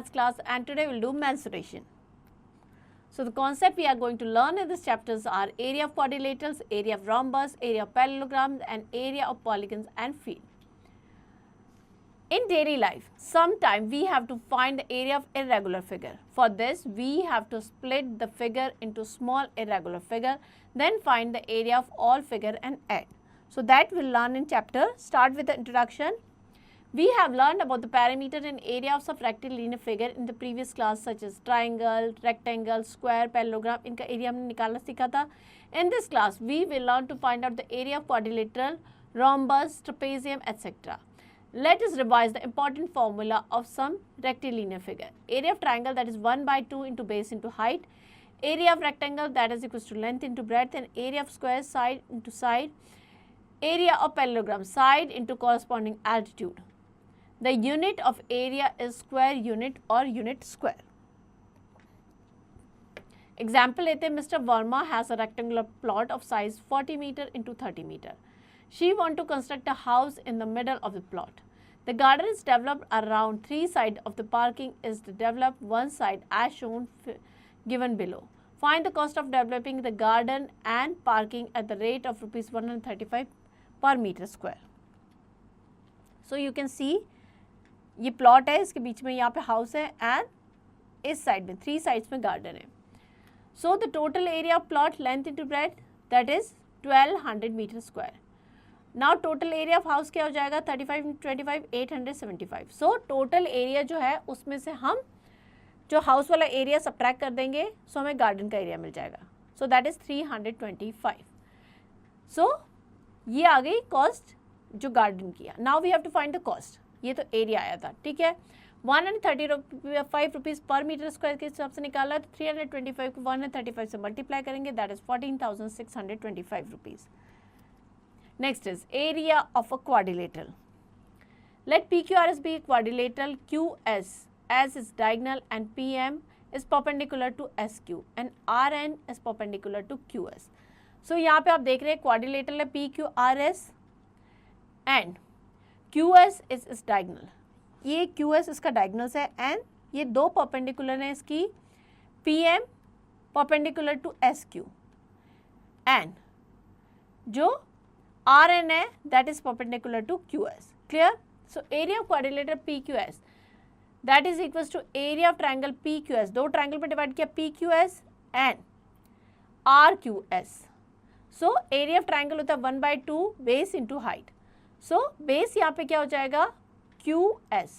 maths class, and today we'll do mensuration. So the concept we are going to learn in this chapters are area of quadrilaterals, area of rhombus, area of parallelograms, and area of polygons and field. In daily life, sometimes we have to find the area of irregular figure. For this, we have to split the figure into small irregular figure, then find the area of all figure and add. So that we'll learn in chapter. Start with the introduction. We have learned about the parameter and area of rectilinear figure in the previous class, such as triangle, rectangle, square, parallelogram. इनका area हमने निकालना सीखा था. In this class, we will learn to find out the area of quadrilateral, rhombus, trapezium, etc. Let us revise the important formula of some rectilinear figure. Area of triangle, that is 1 by 2 into base into height. Area of rectangle, that is equals to length into breadth, and area of square, side into side. Area of parallelogram, side into corresponding altitude. The unit of area is square unit or unit square. Example लेते हैं. Mr. Verma has a rectangular plot of size 40 meter into 30 meter. She wants to construct a house in the middle of the plot. The garden is developed around 3 sides of the parking is developed one side as shown given below. Find the cost of developing the garden and parking at the rate of rupees 135 per meter square. So you can see ये plot है, इसके बीच में यहाँ पे house है and इस side में 3 sides में गार्डन है. So the total area of plot length into breadth that is 1200 metre square. Now total area of house क्या हो जाएगा 35 × 25 875. सो टोटल एरिया जो है उसमें से हम जो हाउस वाला एरिया सब्ट्रैक्ट कर देंगे सो हमें गार्डन का एरिया मिल जाएगा. सो दैट इज 325. सो ये आ गई कॉस्ट जो गार्डन किया. Now we have to find the cost. ये तो एरिया आया था, ठीक है. 135 रुपीज़ पर मीटर स्क्वायर के हिसाब से निकाला. तो 325 को 135 से मल्टीप्लाई करेंगे that is 14,625 rupees. Next is area of a quadrilateral. Let PQRS be quadrilateral QS as is diagonal and PM is perpendicular to SQ and RN is perpendicular to QS. So यहाँ पे आप देख रहे हैं quadrilateral है PQRS and QS is diagonal. ये QS इसका diagonals है एंड ये दो परपेंडिकुलर हैं इसकी PM perpendicular to SQ and जो RN है that is perpendicular to QS. Clear. So area of quadrilateral PQS that is equals to area of triangle PQS. दो ट्राइंगल पे डिवाइड किया PQS and RQS. So area of triangle होता है 1 by 2 base into height. So base यहाँ पे क्या हो जाएगा QS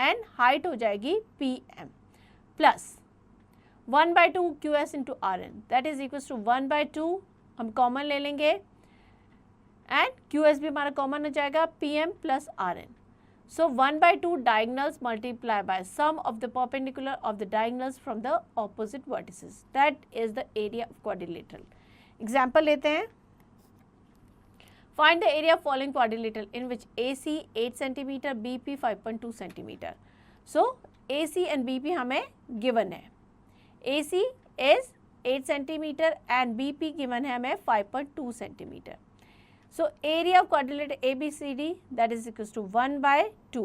एंड हाइट हो जाएगी PM plus 1 by 2 QS into RN that is equals to 1 by 2 हम कॉमन ले लेंगे एंड QS भी हमारा कॉमन हो जाएगा PM plus RN. So 1 by 2 diagonals multiply by sum of the perpendicular of the diagonals from the opposite vertices that is the area of quadrilateral. Example लेते हैं. Find the area of following quadrilateral in which AC 8 cm, BP 5.2 cm. So AC and BP हमें given है. AC is 8 cm and BP given है हमें 5.2 cm. So area of quadrilateral ABCD that is equals to 1 by 2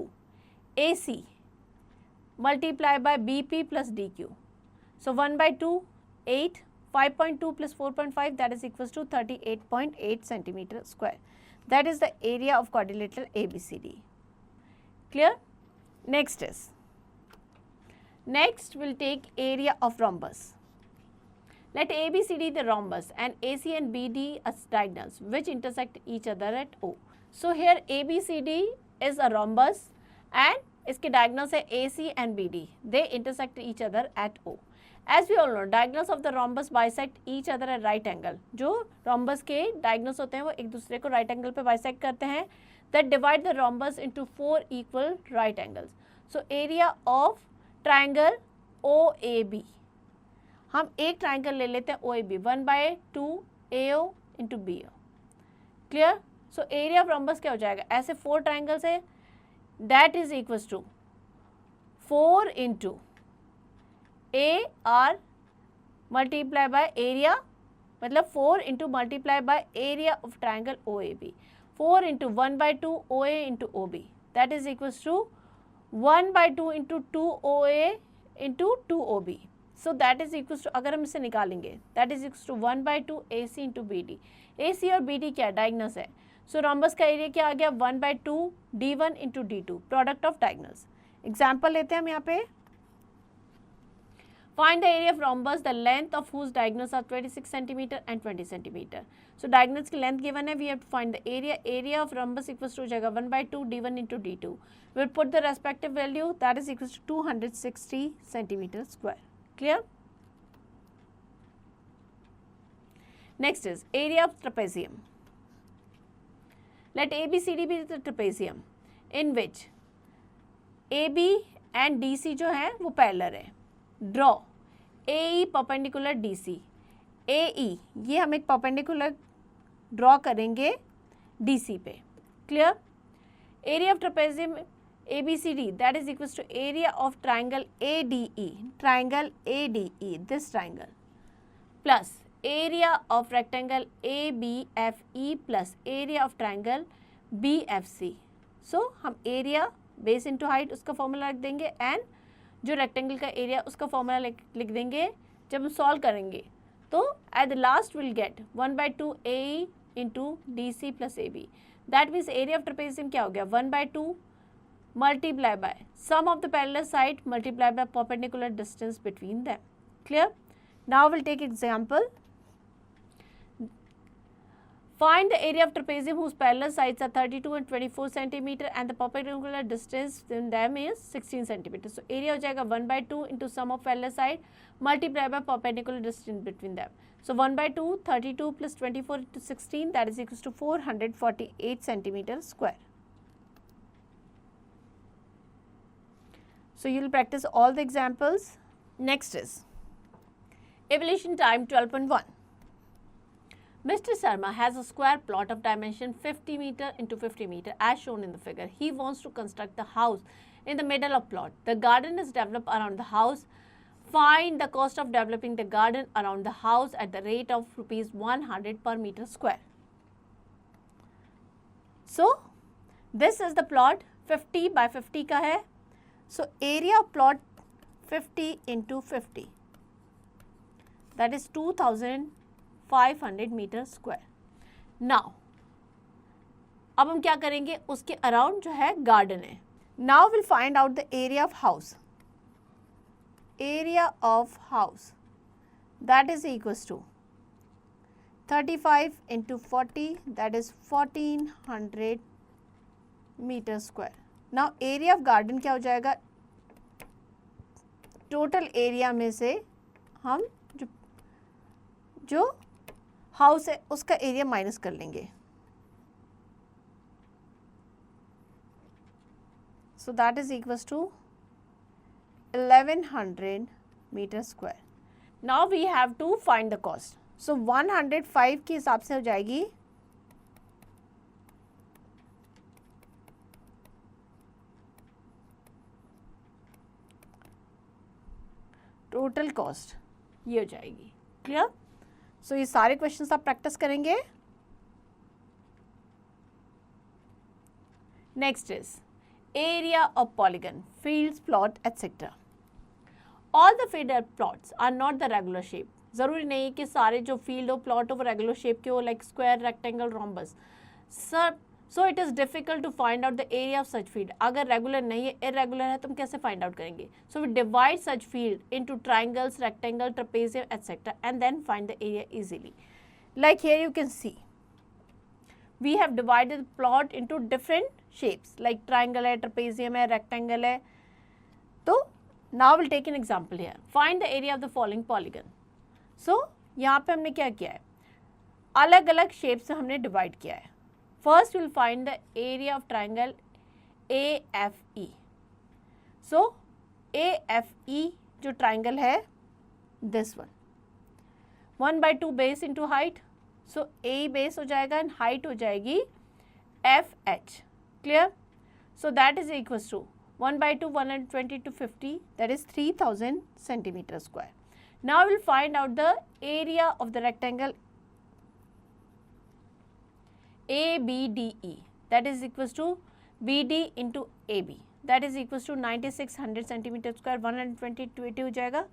AC multiplied by BP plus DQ. So 1 by 2 8. 5.2 plus 4.5 that is equals to 38.8 centimeter square. That is the area of quadrilateral ABCD. Clear? Next we'll take area of rhombus. Let ABCD the rhombus and AC and BD as diagonals which intersect each other at O. So here ABCD is a rhombus and इसके diagonals है AC and BD. They intersect each other at O. As we all know, diagonals of the rhombus bisect each other at right angle. जो rhombus के diagonals होते हैं वो एक दूसरे को right angle पे bisect करते हैं. That divide the rhombus into 4 equal right angles. So area of triangle OAB. हम एक triangle ले लेते हैं OAB 1 by 2 AO into BO. Clear? So area of rhombus क्या हो जाएगा? ऐसे 4 triangles है that is equals to 4 into AR multiply by area मतलब 4 into multiply by area of triangle OAB. 4 into 1 by 2 OA into OB that is equals to 1/2 into 2OA into 2OB. So that is equal to, अगर हम इसे निकालेंगे, that is equal to 1/2 AC into BD. AC और BD क्या diagonals है. So rhombus का area क्या आ गया, 1/2 D1 into D2, product of diagonals. Example लेते हैं हम यहाँ पे. Find the area of rhombus, the length of whose diagonals are 26 centimeter and 20 centimeter. So diagonals की length given है, we have to find the area. Area of rhombus equals to हो जाएगा 1/2 D1 into D2. We'll put the respective value, that is equals to 260 centimeter square. Clear? Next is area of trapezium. Let ABCD be the trapezium in which AB and DC जो है वो parallel है. Draw AE perpendicular DC. AE ये हम एक perpendicular draw करेंगे DC पे. Clear? Area of trapezium ABCD that is equals to area of triangle ADE, triangle ADE, this triangle, plus area of rectangle ABFE plus area of triangle BFC. So हम area base into height उसका formula रख देंगे and जो rectangle का area उसका formula लिख देंगे. जब हम सॉल्व करेंगे तो at the last will get 1/2 AE into DC plus AB. That means area of trapezium क्या हो गया, 1/2 multiply by sum of the parallel side multiply by perpendicular distance between them. Clear? Now will take example. Find the area of trapezium whose parallel sides are 32 and 24 centimeter and the perpendicular distance in them is 16 centimeter. So area हो जाएगा 1/2 into sum of parallel side multiply by perpendicular distance between them. So 1/2 32 plus 24 into 16 that is equals to 448 centimeter square. So you will practice all the examples. Next is evaluation time 12.1. Mr. Sharma has a square plot of dimension 50 meter into 50 meter as shown in the figure. He wants to construct the house in the middle of plot. The garden is developed around the house. Find the cost of developing the garden around the house at the rate of rupees 100 per meter square. So, this is the plot 50 by 50 का है. So, area of plot 50 into 50 that is 2500 metre square. Now अब हम क्या करेंगे, उसके around जो है garden है. Now will find out the area of house. Area of house that is equals to 35 into 40 that is 1400 metre square. Now area of garden क्या हो जाएगा, टोटल एरिया में से हम जो हाउस है उसका एरिया माइनस कर लेंगे. So that is equals to 1100 metre square. Now we have to find the cost. So 105 के हिसाब से हो जाएगी टोटल कॉस्ट, ये हो जाएगी. क्लियर? सो ये सारे क्वेश्चंस आप प्रैक्टिस करेंगे. Next is area of polygon, fields, plot etcetera. All the field plots are not the regular shape. जरूरी नहीं है कि सारे जो फील्ड हो प्लॉट हो वो रेगुलर शेप के हो, like square, rectangle, rhombus. So it is difficult to find out the area of such field. अगर रेगुलर नहीं है, इरेगुलर है, तो हम कैसे फाइंड आउट करेंगे. So we divide such field into triangles, rectangle, trapezium etcetera and then find the area easily. Like here you can see we have divided plot into different shapes, like triangle है, trapezium है, rectangle है. तो now will take an example here. Find the area of the following polygon. So यहाँ पे हमने क्या किया है, अलग अलग शेप से हमने डिवाइड किया है. First we will find the area of triangle AFE. So AFE जो triangle है, this one 1/2 base into height. So A base हो जाएगा and height हो जाएगी FH. Clear? So that is equals to 1/2 120 to 50 that is 3000 centimeter square. Now we will find out the area of the rectangle ABDE that is equals to BD into AB. That is equal to 9600 centimetre square, 120 to 80 हो जाएगा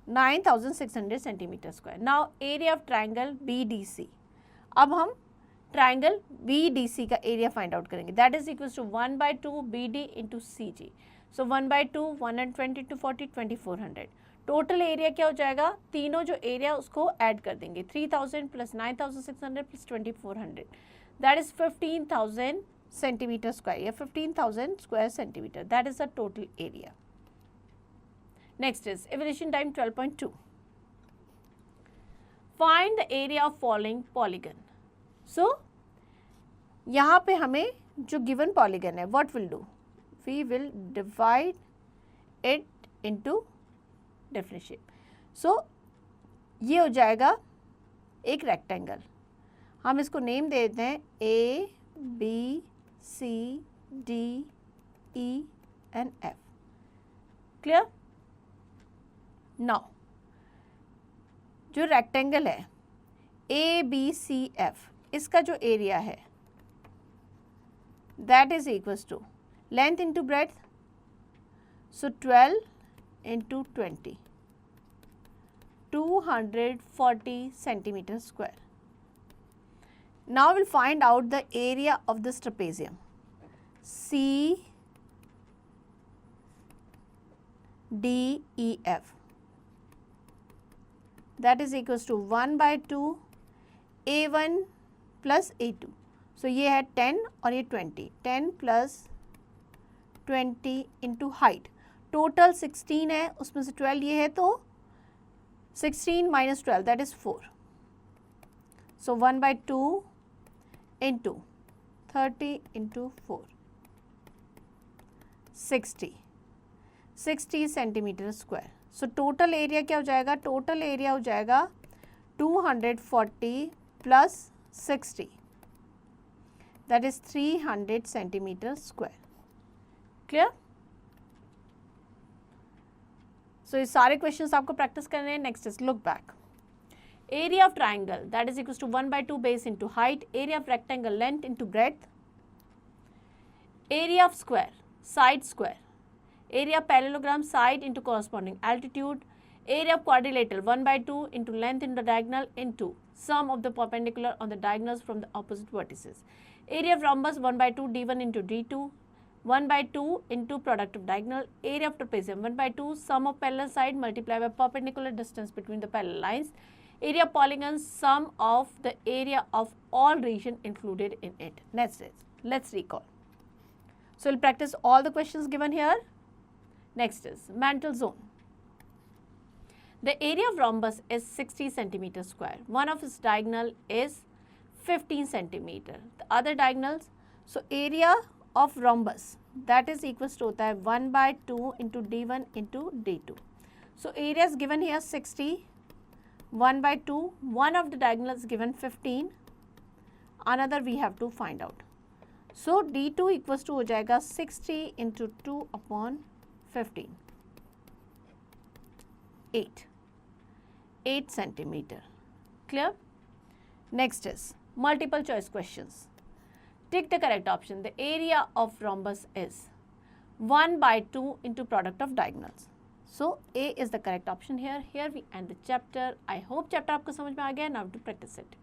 9600 centimetre square. Now area of triangle BDC. अब हम triangle BDC का एरिया find out करेंगे. That is equal to 1/2 BD into CG. So 1/2 120 to 40 2400. Total area क्या हो जाएगा, तीनों जो एरिया उसको ऐड कर देंगे, 3000 plus 9600 plus 2400, that is 15000 centimetre square या 15000 square centimetre. That is the total area. Next is evaluation time 12.2. Find the area of following polygon. So यहाँ पे हमें जो गिवन पॉलीगन है, what will do, we will divide it into different shape. So ये हो जाएगा एक rectangle. हम इसको नेम दे देते हैं ABCDENF. क्लियर. नाउ जो रेक्टेंगल है ABCF, इसका जो एरिया है that is equals to length into breadth. So 12 इंटू 20, 240 centimetre square. Now we'll find out the area of this trapezium. CDEF. That is equals to 1/2 A1 plus A2. So ये है 10 और ये 20. 10 plus 20 into height. टोटल 16 है, उसमें से 12 ये है, तो 16 minus 12 that is 4. So 1/2 into 30 into 4, 60 centimetre square. So total area क्या हो जाएगा, टोटल एरिया हो जाएगा 240 plus 60, that is 300 centimetre square. Clear. So ये सारे क्वेश्चंस आपको प्रैक्टिस करने हैं. Next is look back. Area of triangle, that is equals to 1/2 base into height. Area of rectangle, length into breadth. Area of square, side square. Area of parallelogram, side into corresponding altitude. Area of quadrilateral, 1/2 into length into diagonal into sum of the perpendicular on the diagonals from the opposite vertices. Area of rhombus, 1/2 D1 into D2. 1/2 into product of diagonal. Area of trapezium, 1/2 sum of parallel side multiplied by perpendicular distance between the parallel lines. Area of polygon, sum of the area of all region included in it. Let's recall. So we'll practice all the questions given here. Next is mantle zone. The area of rhombus is 60 centimeter square. One of its diagonal is 15 centimeter. The other diagonals, so area of rhombus that is equals to होता है 1/2 into D1 into D2. So area is given here 60. 1/2, one of the diagonals given 15, another we have to find out. So D2 equals to हो जाएगा 60 into 2 upon 15, 8 centimeter. Clear. Next is multiple choice questions. Tick the correct option. The area of rhombus is 1/2 into product of diagonals. So A is the correct option here. Here we end the chapter. I hope chapter आपको समझ में आ गया. Now to practice it.